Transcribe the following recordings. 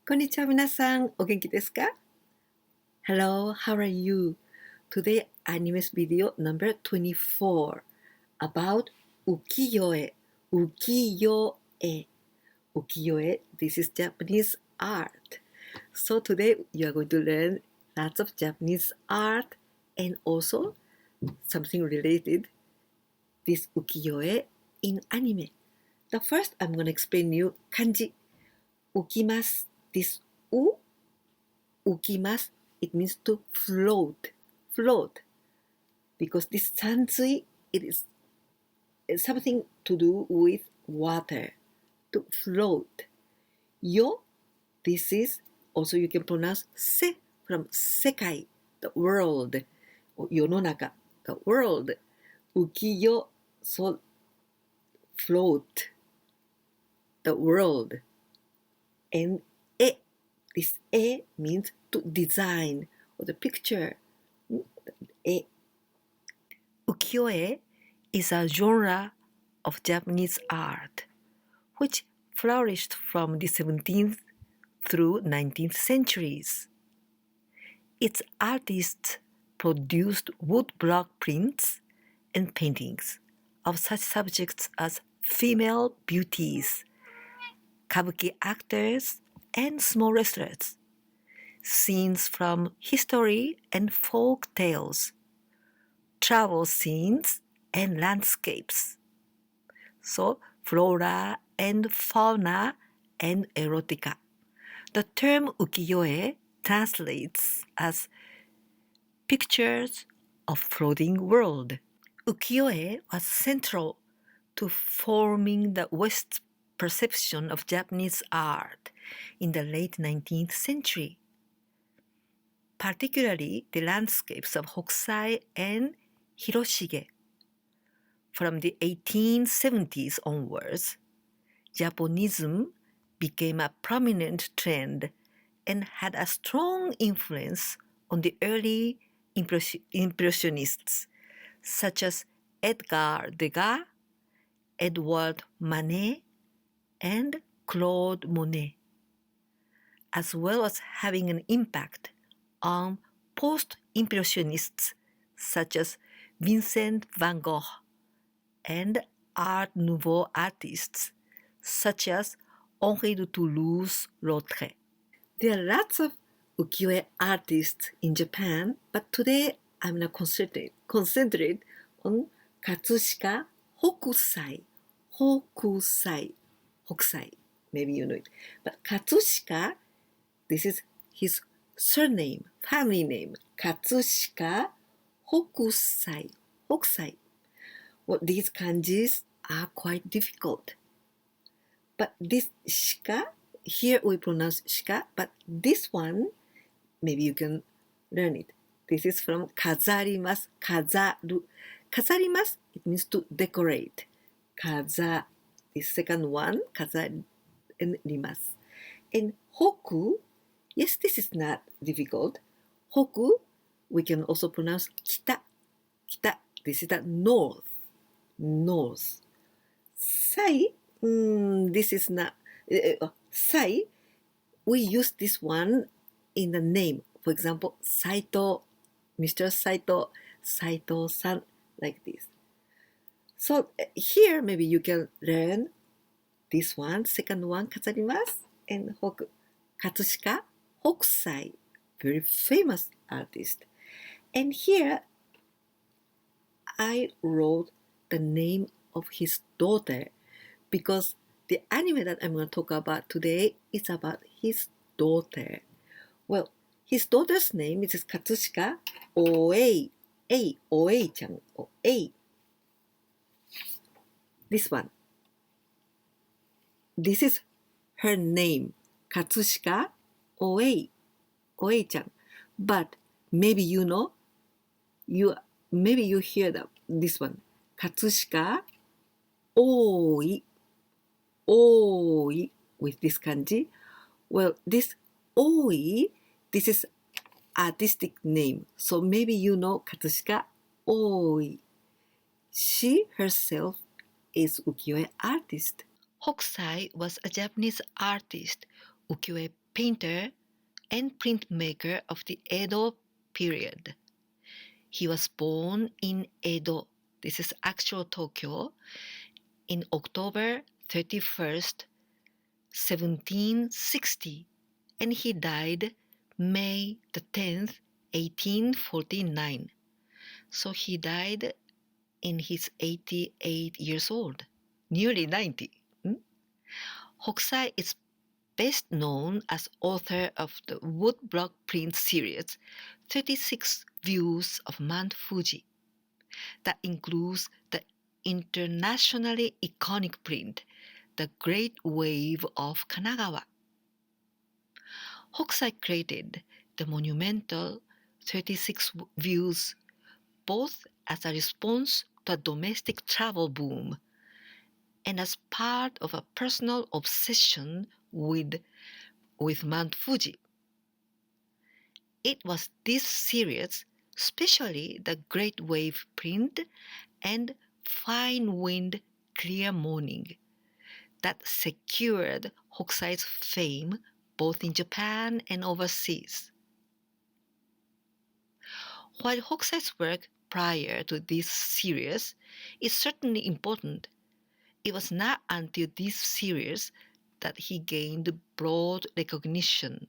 こんにちは皆さん、お元気ですか? Hello, how are you? Today, Anime's video number 24 about Ukiyo-e. Ukiyo-e. Ukiyo-e, this is Japanese art. So today, you are going to learn lots of Japanese art and also something related, this ukiyo-e in anime. The first, I'm going to explain you kanji. Ukimasu. This ukimasu, it means to float. Because this sansui, it is something to do with water, to float. Yo, this is also you can pronounce se from sekai, the world, or yononaka, the world. Ukiyo, so float, the world. And this means to design or the picture. Ukiyo-e is a genre of Japanese art which flourished from the 17th through 19th centuries. Its artists produced woodblock prints and paintings of such subjects as female beauties, kabuki actors, and small wrestlers, scenes from history and folk tales, travel scenes, and landscapes. So, flora and fauna and erotica. The term ukiyo-e translates as pictures of floating world. Ukiyo-e was central to forming the West's perception of Japanese art in the late 19th century, particularly the landscapes of Hokusai and Hiroshige. From the 1870s onwards, Japonism became a prominent trend and had a strong influence on the early Impressionists, such as Edgar Degas, Edouard Manet, and Claude Monet, as well as having an impact on post-impressionists such as Vincent van Gogh and Art Nouveau artists such as Henri de Toulouse-Lautrec. There are lots of ukiyo-e artists in Japan, but today I'm going to concentrate on Katsushika Hokusai. Hokusai, maybe you know it. But Katsushika, this is his surname, family name, Katsushika Hokusai. Well, these kanjis are quite difficult. But this shika, here we pronounce shika, but this one, maybe you can learn it. This is from kazarimasu, kazaru. Kazarimasu, it means to decorate. Kaza, the second one, kazarimasu. And hoku, yes, this is not difficult. Hoku, we can also pronounce kita. Kita, this is the north. Sai, this is not, sai, we use this one in the name. For example, Saito, Mr. Saito-san, like this. So here, maybe you can learn this one, second one, kazarimasu, and hoku. Katsushika Hokusai, very famous artist. And here, I wrote the name of his daughter because the anime that I'm going to talk about today is about his daughter. Well, his daughter's name is Katsushika Oe. Oe-chan. Oe. This one. This is her name, Katsushika Oe. Oe-chan. But maybe you know, maybe you hear this one, Katsushika Oi, with this kanji. Well, this Oi, this is artistic name. So maybe you know Katsushika Oi. She herself is ukiyo-e artist. Hokusai was a Japanese artist, ukiyo-e painter and printmaker of the Edo period. He was born in Edo, this is actual Tokyo, in October 31st, 1760, and he died May the 10th, 1849. So he died in his 88 years old, nearly 90. Hokusai is best known as author of the woodblock print series 36 Views of Mount Fuji. That includes the internationally iconic print, The Great Wave of Kanagawa. Hokusai created the monumental 36 views both as a response to a domestic travel boom and as part of a personal obsession with Mount Fuji. It was this series, especially the Great Wave print and Fine Wind, Clear Morning, that secured Hokusai's fame both in Japan and overseas. While Hokusai's work prior to this series is certainly important, it was not until this series that he gained broad recognition.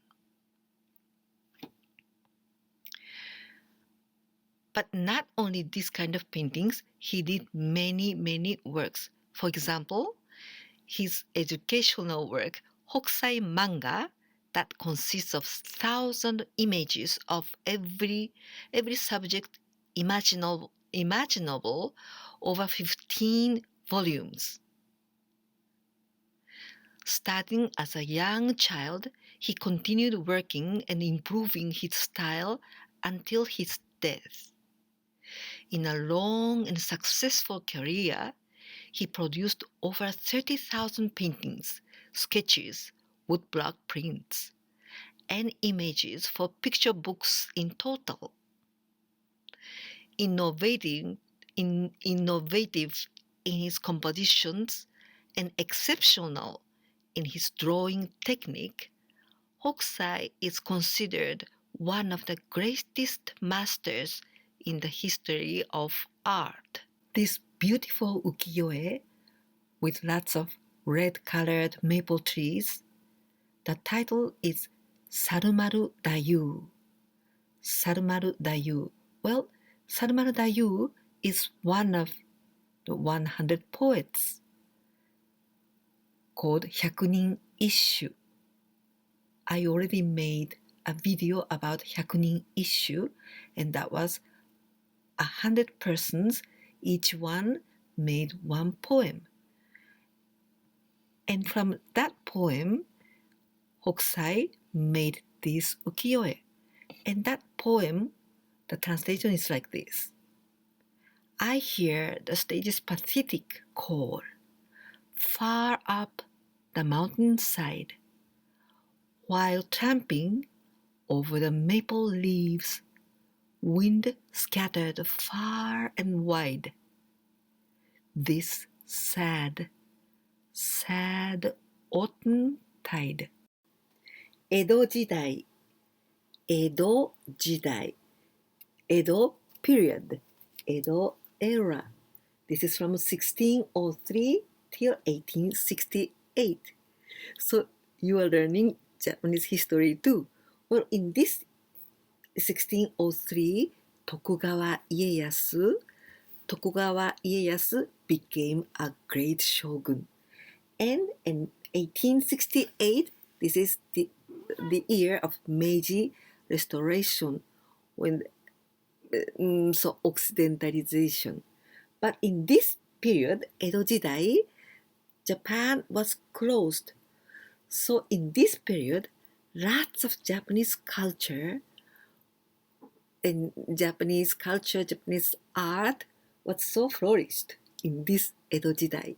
But not only this kind of paintings, he did many works. For example, his educational work, Hokusai Manga, that consists of 1,000 images of every subject imaginable over 15 volumes. Starting as a young child, he continued working and improving his style until his death. In a long and successful career, he produced over 30,000 paintings, sketches, woodblock prints, and images for picture books in total. Innovative in his compositions and exceptional in his drawing technique, Hokusai is considered one of the greatest masters in the history of art. This beautiful ukiyo-e with lots of red-colored maple trees, the title is Sarumaru Dayu. Sarumaru Dayu. Well, Sarumaru Dayu is one of the 100 poets called 100 issue. I already made a video about 100 issue, and that was 100 persons, each one made one poem. And from that poem, Hokusai made this ukiyo-e. And that poem, the translation is like this. I hear the stage's pathetic call, far up the mountainside, while tramping over the maple leaves, wind scattered far and wide. This sad, sad autumn tide. 江戸時代、江戸時代、江戸 period, 江戸 era. This is from 1603 till 1868. So you are learning Japanese history too. Well, in this 1603, Tokugawa Ieyasu became a great shogun. And in 1868, this is the year of Meiji Restoration, when so Occidentalization. But in this period, Edo Jidai, Japan was closed. So in this period, lots of Japanese culture, Japanese art was so flourished in this Edo Jidai.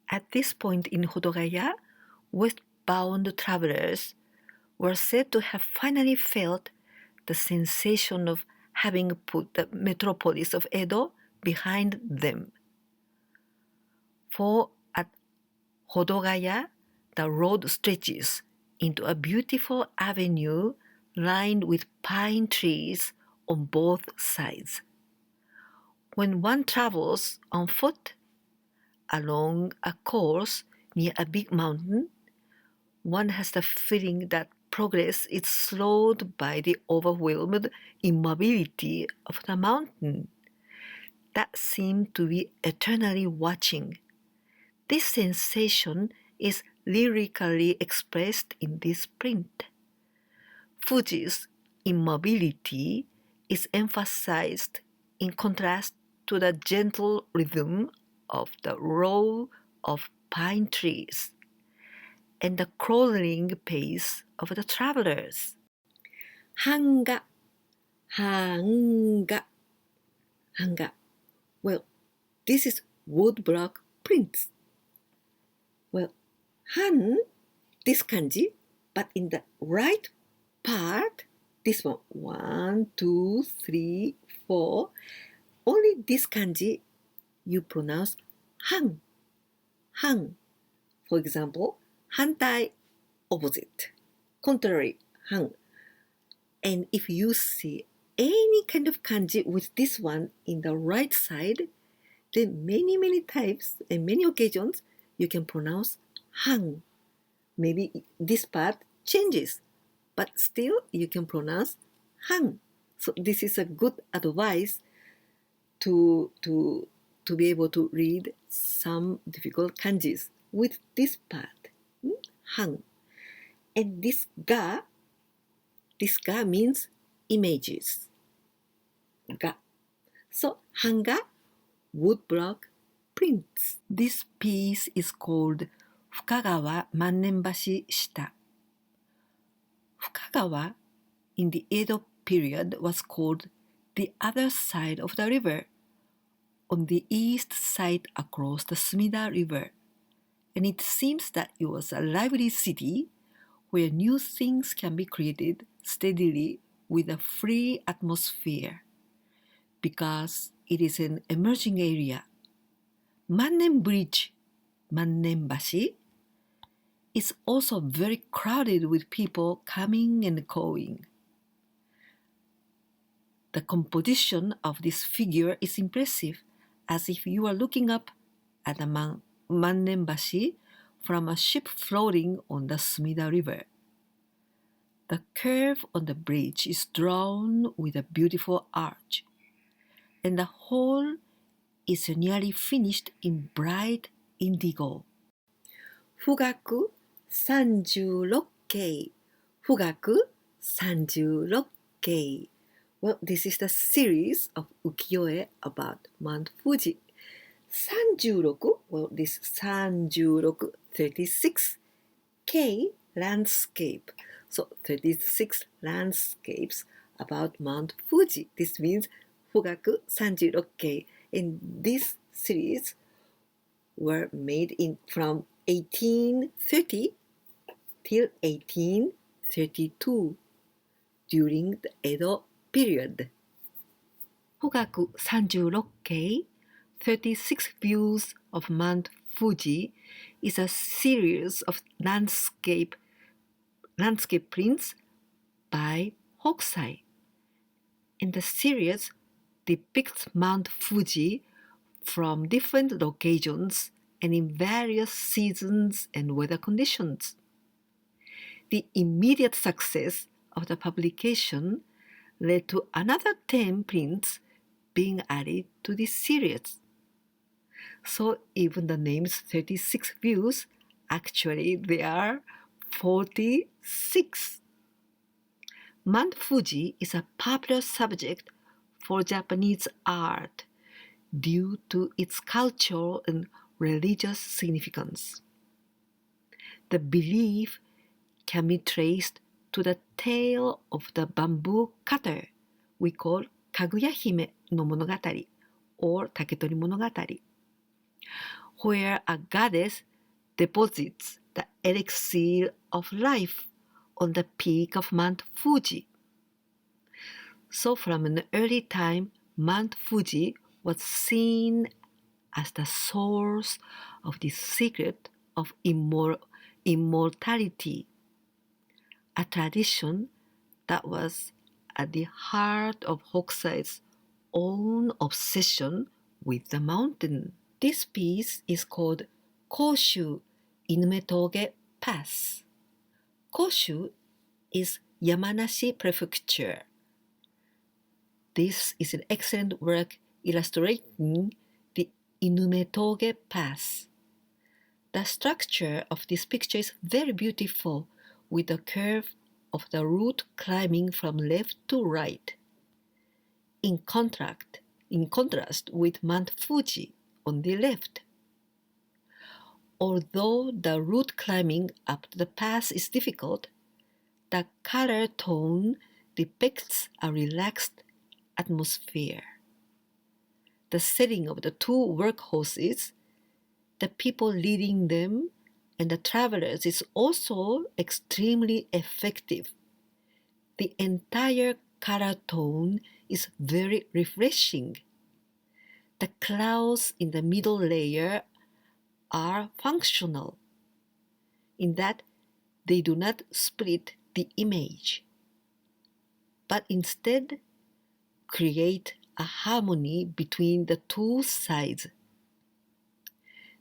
At this point in Hodogaya, westbound travelers were said to have finally felt the sensation of having put the metropolis of Edo behind them. For at Hodogaya, the road stretches into a beautiful avenue lined with pine trees on both sides. When one travels on foot along a course near a big mountain, one has the feeling that progress is slowed by the overwhelmed immobility of the mountain that seems to be eternally watching. This sensation is lyrically expressed in this print. Fuji's immobility is emphasized in contrast to the gentle rhythm of the row of pine trees and the crawling pace of the travelers. Hanga, hanga, hanga. Well, this is woodblock prints. Well, han, this kanji, but in the right part, this one, 1, 2, 3, 4, only this kanji you pronounce han, han. For example, hantai, opposite, contrary, han. And if you see any kind of kanji with this one in the right side, then many times and many occasions you can pronounce han. Maybe this part changes, but still you can pronounce han. So this is a good advice to be able to read some difficult kanjis with this part, han. And this ga means images. Ga. So hanga, woodblock prints. This piece is called Fukagawa Mannenbashi Shita. Fukagawa in the Edo period was called the other side of the river, on the east side across the Sumida River, and it seems that it was a lively city where new things can be created steadily with a free atmosphere, because it is an emerging area. Mannen Bridge, Mannenbashi, is also very crowded with people coming and going. The composition of this figure is impressive, as if you are looking up at a Mannenbashi from a ship floating on the Sumida River. The curve on the bridge is drawn with a beautiful arch, and the whole is nearly finished in bright indigo. Fugaku 36景. Fugaku 36景. Well, this is the series of ukiyo-e about Mount Fuji. 36, well, this 36, 36, K, landscape. So 36 landscapes about Mount Fuji. This means Fugaku 36 kei. And this series were made from 1830 till 1832 during the Edo period. Fugaku 36 kei, 36 views of Mount Fuji, is a series of landscape prints by Hokusai. And the series depicts Mount Fuji from different locations and in various seasons and weather conditions. The immediate success of the publication led to another 10 prints being added to this series. So even the names 36 views, actually there are 46. Mount Fuji is a popular subject for Japanese art due to its cultural and religious significance. The belief can be traced to the tale of the bamboo cutter we call Kaguya Hime no Monogatari or Taketori Monogatari, where a goddess deposits the elixir of life on the peak of Mount Fuji. So from an early time, Mount Fuji was seen as the source of the secret of immortality. a tradition that was at the heart of Hokusai's own obsession with the mountain. This piece is called Koshu Inumetoge Pass. Koshu is Yamanashi Prefecture. This is an excellent work illustrating the Inumetoge Pass. The structure of this picture is very beautiful, with the curve of the route climbing from left to right. In contrast with Mount Fuji on the left. Although the route climbing up the pass is difficult, the color tone depicts a relaxed atmosphere. The setting of the two workhorses, the people leading them, and the travelers is also extremely effective. The entire color tone is very refreshing. The clouds in the middle layer are functional, in that they do not split the image, but instead create a harmony between the two sides.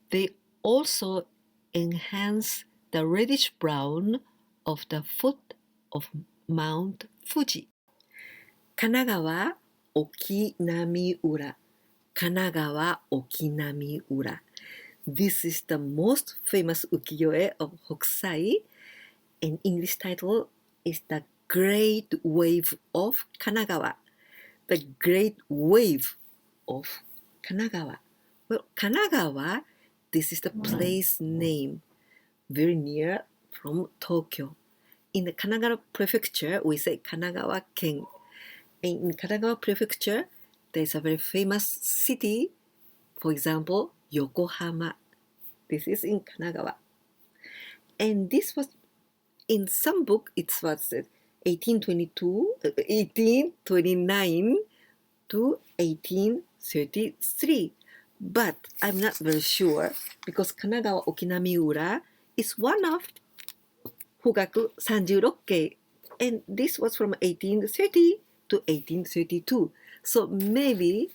They also enhance the reddish brown of the foot of Mount Fuji. Kanagawa Okinami Ura. Kanagawa Okinami Ura. This is the most famous ukiyo-e of Hokusai, and English title is The Great Wave of Kanagawa. The Great Wave of Kanagawa. Well, Kanagawa, this is the place name, very near from Tokyo. In the Kanagawa Prefecture, we say Kanagawa Ken. And in Kanagawa Prefecture, there is a very famous city, for example, Yokohama. This is in Kanagawa. And this was, in some book, it was 1829 to 1833. But I'm not very sure, because Kanagawa Okinami Ura is one of Fugaku 36kei, and this was from 1830 to 1832. So maybe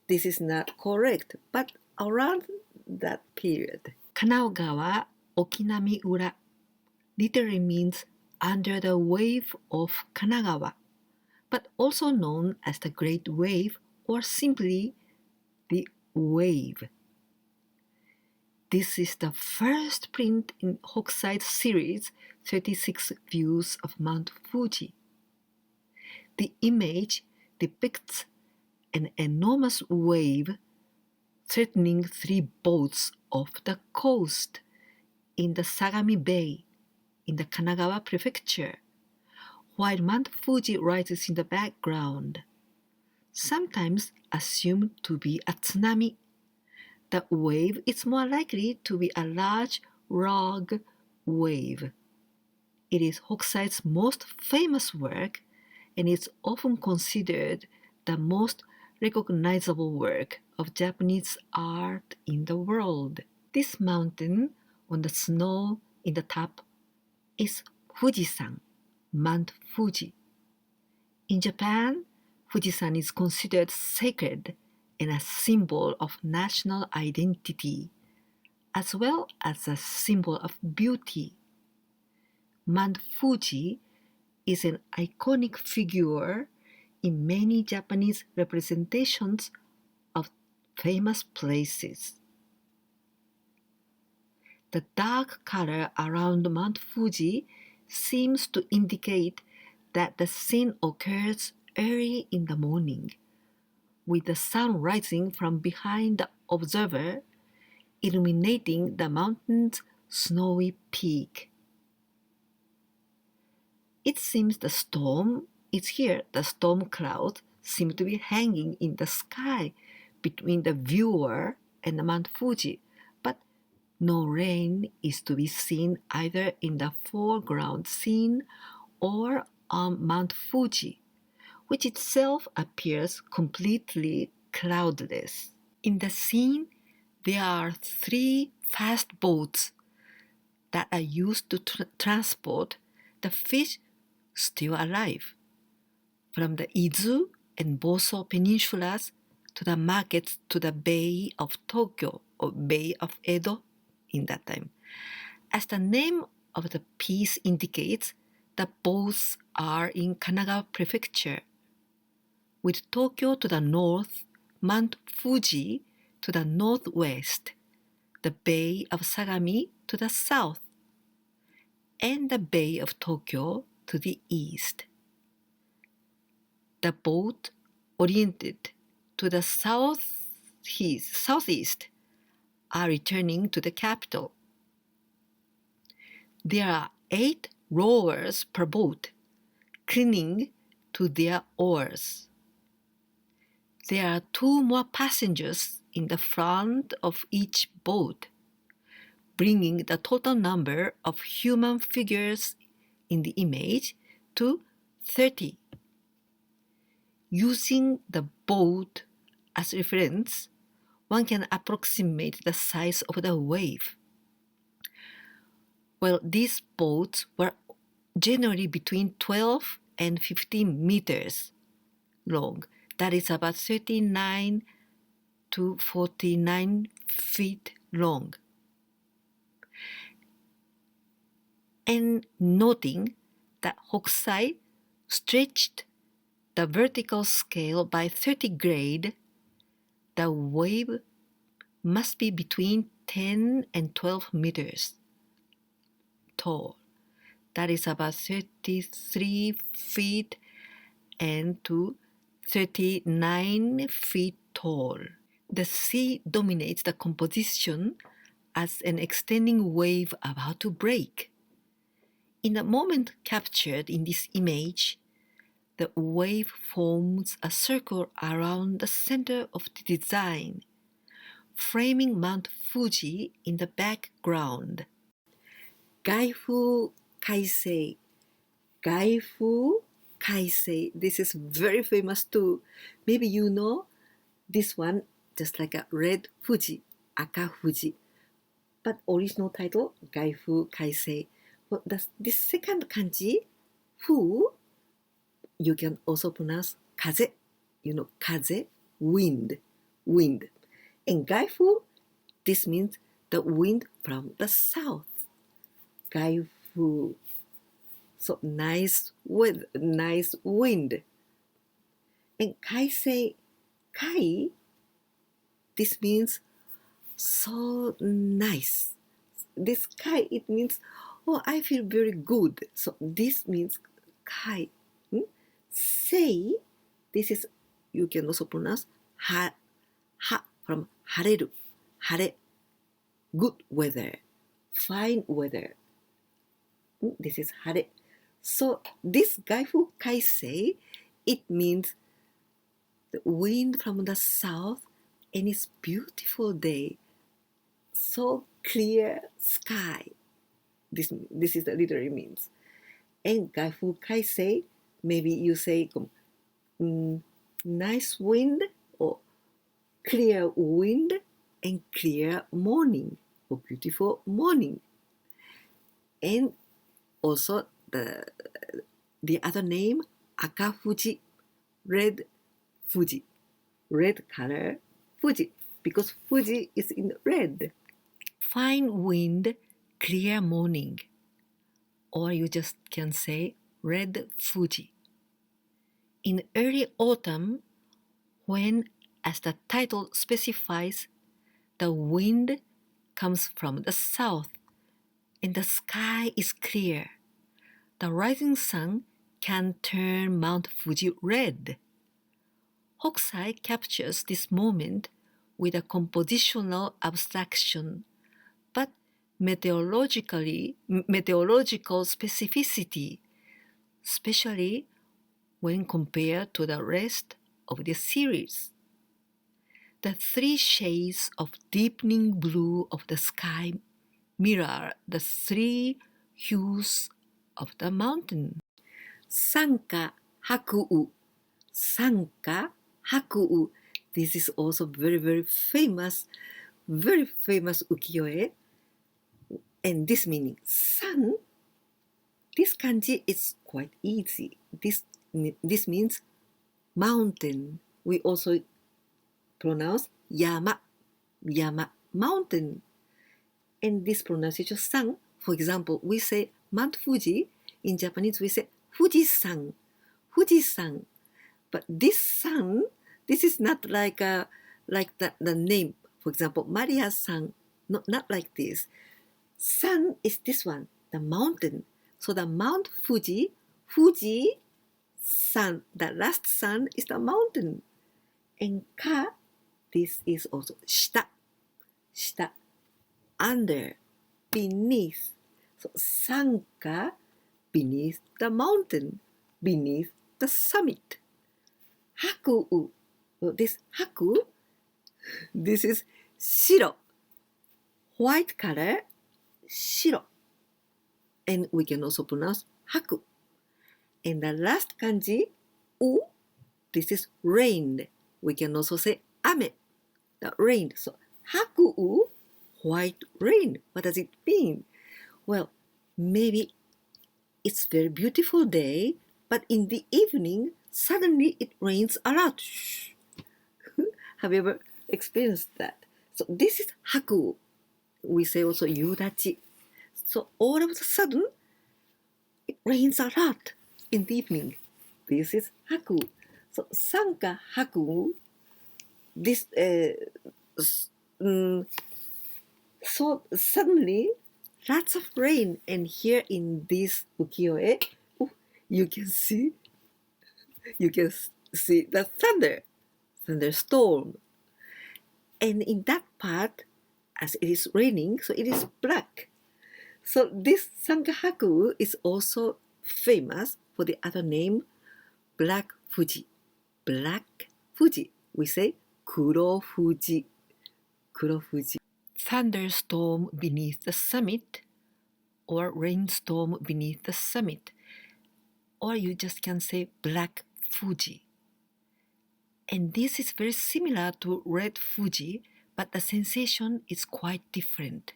this is not correct, but around that period. Kanagawa Okinami Ura literally means under the wave of Kanagawa, but also known as the Great Wave or simply the wave. This is the first print in Hokusai's series 36 Views of Mount Fuji. The image depicts an enormous wave threatening 3 boats off the coast in the Sagami Bay in the Kanagawa Prefecture, while Mount Fuji rises in the background, sometimes assumed to be a tsunami. The wave is more likely to be a large log wave. It is Hokusai's most famous work, and is often considered the most recognizable work of Japanese art in the world. This mountain on the snow in the top is Fujisan, Mount Fuji. In Japan, Fujisan is considered sacred and a symbol of national identity, as well as a symbol of beauty. Mount Fuji is an iconic figure in many Japanese representations of famous places. The dark color around Mount Fuji seems to indicate that the scene occurs early in the morning, with the sun rising from behind the observer, illuminating the mountain's snowy peak. It seems the storm is here. The storm clouds seem to be hanging in the sky between the viewer and the Mount Fuji, but no rain is to be seen either in the foreground scene or on Mount Fuji, which itself appears completely cloudless. In the scene, there are 3 fast boats that are used to transport the fish still alive. From the Izu and Boso peninsulas to the markets to the Bay of Tokyo or Bay of Edo in that time. As the name of the piece indicates, the boats are in Kanagawa Prefecture, with Tokyo to the north, Mount Fuji to the northwest, the Bay of Sagami to the south, and the Bay of Tokyo to the east. The boat oriented to the southeast are returning to the capital. There are 8 rowers per boat, clinging to their oars. There are 2 more passengers in the front of each boat, bringing the total number of human figures in the image to 30. Using the boat as reference, one can approximate the size of the wave. Well, these boats were generally between 12 and 15 meters long. That is about 39 to 49 feet long. And noting that Hokusai stretched the vertical scale by 30 grade, the wave must be between 10 and 12 meters tall. That is about 33 feet and to 39 feet tall. The sea dominates the composition as an extending wave about to break. In the moment captured in this image, the wave forms a circle around the center of the design, framing Mount Fuji in the background. Gaifu Kaisei. Gaifu Kaisei. This is very famous too. Maybe you know this one just like a red Fuji, Aka Fuji. But original title, Gaifu Kaisei. Well, this second kanji, fu, you can also pronounce kaze. You know, kaze, wind. And gaifu, this means the wind from the south. Gaifu. So nice wind. And kaisei, kai, this means so nice. This kai, it means, oh, I feel very good. So this means kai. Sei, this is, you can also pronounce ha from hareru, hare, good weather, fine weather. This is hare. So this gaifu kaisei, it means the wind from the south and it's beautiful day, so clear sky. This is the literally means. And gaifu kaisei, maybe you say nice wind or clear wind and clear morning or beautiful morning. And also the other name, Aka Fuji, red Fuji, red color Fuji, because Fuji is in red. Fine wind, clear morning, or you just can say red Fuji. In early autumn, when, as the title specifies, the wind comes from the south and the sky is clear, the rising sun can turn Mount Fuji red. Hokusai captures this moment with a compositional abstraction, but meteorological specificity, especially when compared to the rest of the series. The 3 shades of deepening blue of the sky mirror the 3 hues of the mountain. Sanka Haku. Sanka Haku. This is also very famous ukiyo-e. And this meaning, sun this kanji is quite easy. This means mountain. We also pronounce yama, yama, mountain. And this pronunciation san, for example, we say Mount Fuji. In Japanese, we say Fuji-san, Fuji-san. But this san, this is not like the name. For example, Maria-san, not like this. San is this one, the mountain. So the Mount Fuji, Fuji-san, the last san is the mountain. And ka, this is also shita, shita, under, beneath. So sanka, beneath the mountain, beneath the summit. Haku, well, this haku, this is shiro, white color, shiro. And we can also pronounce haku. And the last kanji, u, this is rain. We can also say ame, the rain. So haku, white rain. What does it mean? Well, maybe it's very beautiful day, but in the evening, suddenly it rains a lot. Have you ever experienced that? So this is haku. We say also yudachi. So all of a sudden, it rains a lot in the evening. This is haku. So sanka haku. This so suddenly lots of rain, and here in this ukiyo-e, you can see the thunderstorm. And in that part, as it is raining, so it is black. So this sankahaku is also famous for the other name, Black Fuji. Black Fuji. We say Kuro Fuji. Kuro Fuji. Thunderstorm beneath the summit, or rainstorm beneath the summit. Or you just can say Black Fuji. And this is very similar to Red Fuji, but the sensation is quite different.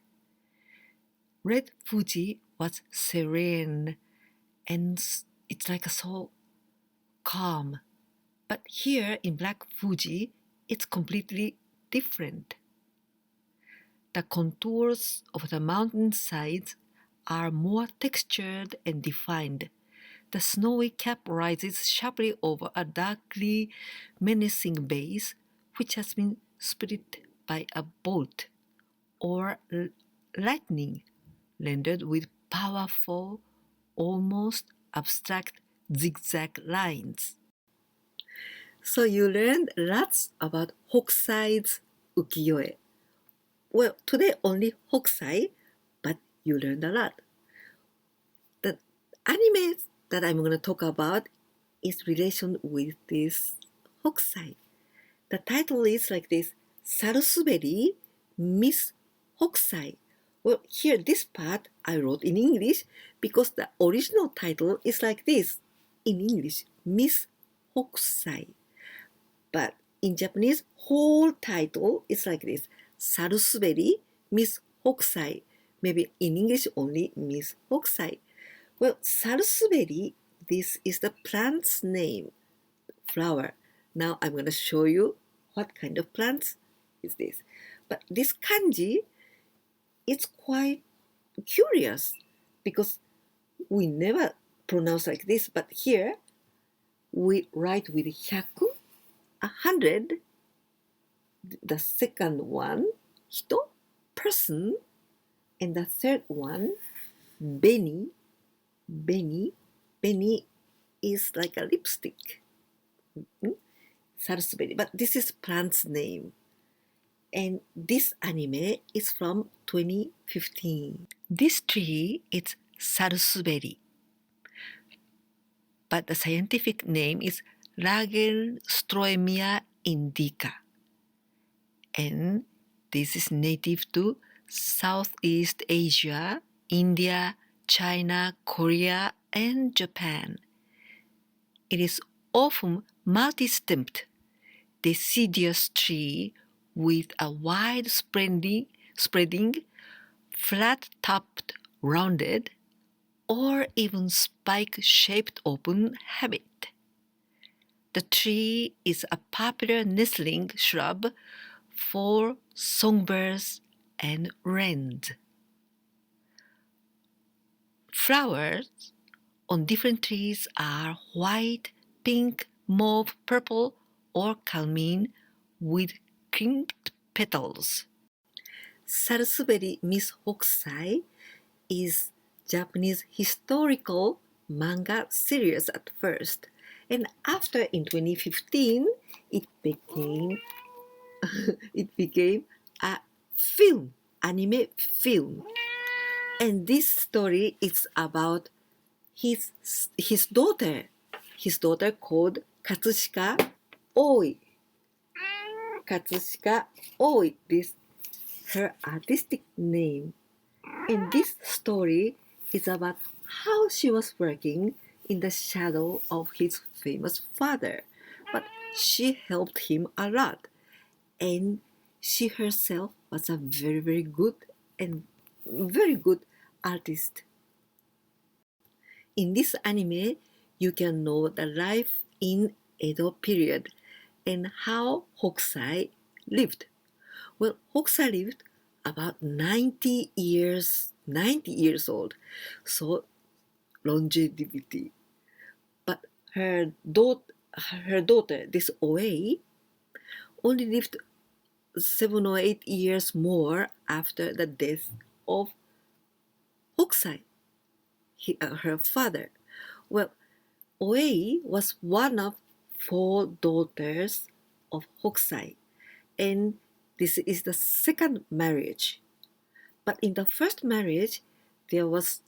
Red Fuji was serene, and it's like so calm. But here in Black Fuji, it's completely different. The contours of the mountain sides are more textured and defined. The snowy cap rises sharply over a darkly menacing base, which has been split by a bolt or lightning, rendered with powerful, almost abstract zigzag lines. So you learned lots about Hokusai's ukiyo-e. Well, today only Hokusai, but you learned a lot. The anime that I'm going to talk about is relation with this Hokusai. The title is like this, Sarusuberi Miss Hokusai. Well, here this part I wrote in English because the original title is like this in English, Miss Hokusai. But in Japanese, whole title is like this, Sarusuberi Miss Hokusai. Maybe in English only Miss Hokusai. Well, sarusuberi, this is the plant's name, flower. Now I'm going to show you what kind of plants is this. But this kanji, it's quite curious because we never pronounce like this, but here we write with 100, 100, the second one, hito, person, and the third one, beni, beni, beni is like a lipstick. Sarusuberi, but this is plant's name. And this anime is from 2015. This tree is Sarusuberi, but the scientific name is Lagerstroemia indica. And this is native to Southeast Asia, India, China, Korea, and Japan. It is often multi-stemmed, deciduous tree with a wide spreading, flat-topped, rounded, or even spike-shaped open habit. The tree is a popular nestling shrub for songbirds and wrens. Flowers on different trees are white, pink, mauve, purple, or carmine with crimped petals. Salsuberi Miss Hokusai is Japanese historical manga series at first, and after in 2015 it became a film, anime film. And this story is about his daughter called Katsushika Oi. Katsushika Oi, this her artistic name. And this story is about how she was working in the shadow of his famous father, but she helped him a lot, and she herself was a very, very good artist. In this anime, you can know the life in Edo period and how Hokusai lived. Well, Hokusai lived about 90 years old, so longevity. But her daughter, this Oe, only lived 7 or 8 years more after the death of Hokusai, her father. Well, Oe was one of 4 daughters of Hokusai, and this is the second marriage. But in the first marriage, there was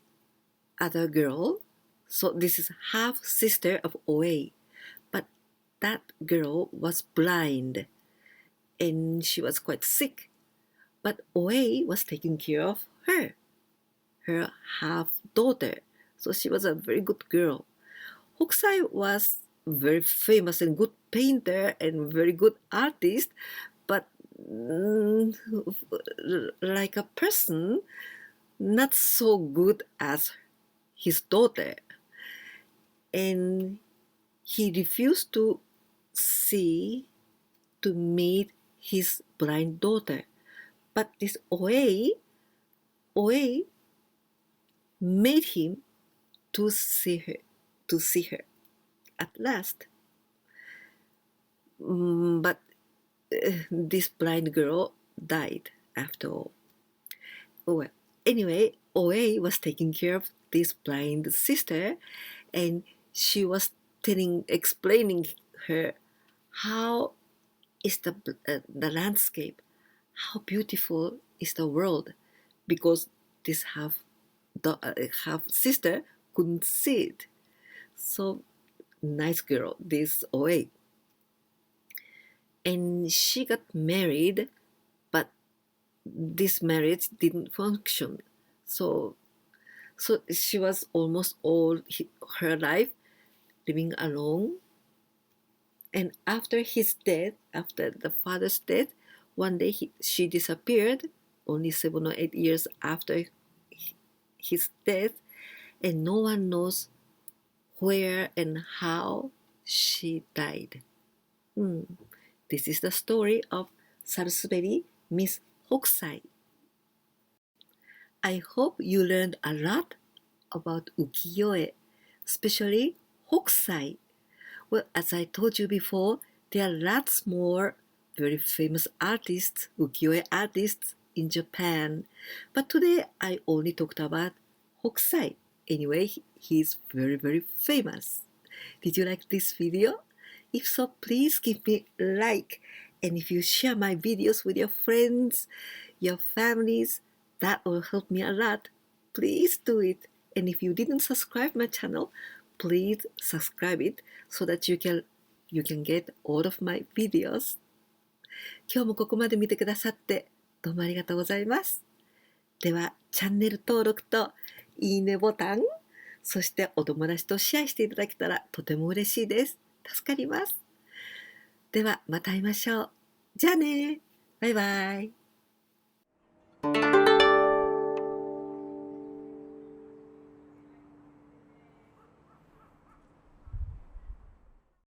other girl, so this is half sister of Oe. But that girl was blind, and she was quite sick. But Oe was taking care of her half daughter. So she was a very good girl. Hokusai was very famous and good painter and very good artist, but like a person, not so good as his daughter. And he refused to meet his blind daughter. But this Oe made him to see her at last. But this blind girl died after all. Well, anyway, Oe was taking care of this blind sister, and she was explaining her how is the landscape, how beautiful is the world, because this half sister couldn't see it. So nice girl, this Oe. And she got married, but this marriage didn't function. So she was almost all her life living alone. And after the father's death, one day she disappeared, only 7 or 8 years after his death, and no one knows where and how she died. This is the story of Salsuberi Miss Hokusai. I hope you learned a lot about ukiyo-e, especially Hokusai. Well, as I told you before, there are lots more very famous artists, ukiyo-e artists in Japan. But today I only talked about Hokusai. Anyway, he's very, very famous. Did you like this video? If so, please give me a like. And if you share my videos with your friends, your families, that will help me a lot. Please do it. And if you didn't subscribe my channel, please subscribe it so that you can get all of my videos. 今日もここまで見てくださってどうもありがとうございます。では、チャンネル登録といいねボタン、そしてお友達とシェアしていただけたらとても嬉しいです。助かります。では、また会いましょう。じゃあね。バイバイ。